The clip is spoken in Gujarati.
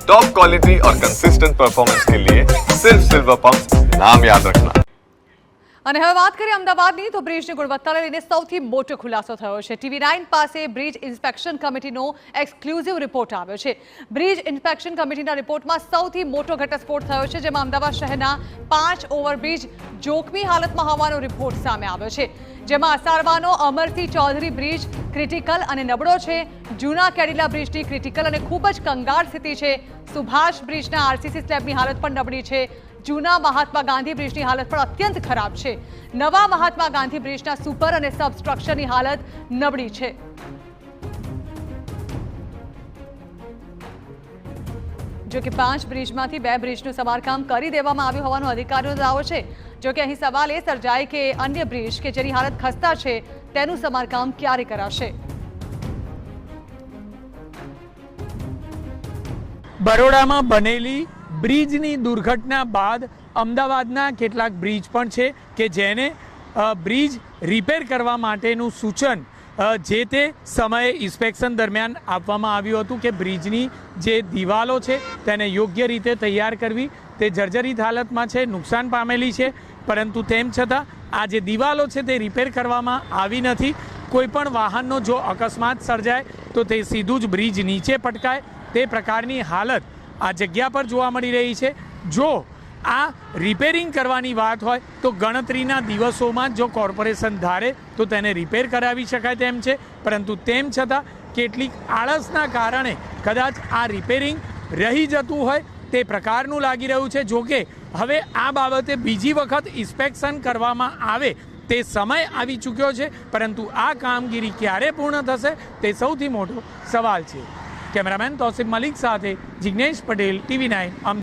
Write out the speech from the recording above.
टॉप क्वालिटी और कंसिस्टेंट परफॉर्मेंस के लिए सिर्फ सिल्वर पंप नाम याद रखना। અને હવે વાત કરીએ અમદાવાદની તો બ્રિજની ગુણવત્તાને લઈને સૌથી મોટો ખુલાસો થયો છે। TV9 પાસે બ્રિજ ઇન્સ્પેક્શન કમિટીનો એક્સક્લુઝિવ રિપોર્ટ આવ્યો છે। બ્રિજ ઇન્સ્પેક્શન કમિટીના રિપોર્ટમાં સૌથી મોટો ઘટસ્ફોટ થયો છે, જેમાં અમદાવાદ શહેરના 5 ઓવરબ્રિજ જોખમી હાલતમાં હોવાનો રિપોર્ટ સામે આવ્યો છે, જેમાં અસારવાનો અમરસિંહ ચૌધરી બ્રિજ ક્રિટિકલ અને નબળો છે, જૂના કેડિલા બ્રિજની ક્રિટિકલ અને ખૂબ જ કંગાળ સ્થિતિ છે, સુભાષ બ્રિજના RCC સ્લેબની હાલત પણ નબળી છે, જૂના મહાત્મા ગાંધી બ્રિજની હાલત પણ અત્યંત ખરાબ છે, નવા મહાત્મા ગાંધી બ્રિજના સુપર અને સબસ્ટ્રક્ચરની હાલત નબળી છે। જો કે 5 બ્રિજમાંથી 2 બ્રિજનું સમારકામ કરી દેવામાં આવ્યું હોવાનો અધિકારીઓનો દાવો છે। જો કે અહીં સવાલ એ સર્જાય કે અન્ય બ્રિજ કે જેની હાલત ખસ્તા છે તેનું સમારકામ ક્યારે કરાશે। બરોડામાં બનેલી બ્રિજની દુર્ઘટના બાદ અમદાવાદના કેટલાક બ્રિજ પણ છે કે જેને બ્રિજ રિપેર કરવા માટેનું સૂચન જે તે સમયે ઇન્સ્પેક્શન દરમિયાન આપવામાં આવ્યું હતું કે બ્રિજની જે દિવાલો છે તેને યોગ્ય રીતે તૈયાર કરવી, તે જર્જરિત હાલતમાં છે, નુકસાન પામેલી છે, પરંતુ તેમ છતાં આ જે દિવાલો છે તે રિપેર કરવામાં આવી નથી। કોઈપણ વાહનનો જો અકસ્માત સર્જાય તો તે સીધું જ બ્રિજ નીચે પટકાય તે પ્રકારની હાલત આ જગ્યા પર જોવા મળી રહી છે। જો આ રિપેરિંગ કરવાની વાત હોય તો ગણતરીના દિવસોમાં જો કોર્પોરેશન ધારે તો તેને રિપેર કરાવી શકાય તેમ છે, પરંતુ તેમ છતાં કેટલીક આળસના કારણે કદાચ આ રિપેરિંગ રહી જતું હોય તે પ્રકારનું લાગી રહ્યું છે। જો કે હવે આ બાબતે બીજી વખત ઇન્સ્પેક્શન કરવામાં આવે તે સમય આવી ચૂક્યો છે, પરંતુ આ કામગીરી ક્યારે પૂર્ણ થશે તે સૌથી મોટો સવાલ છે। કેમેરામેન તૌસિફ મલિક સાથે જિગ્નેશ પટેલ, TV9 અમદાવાદ।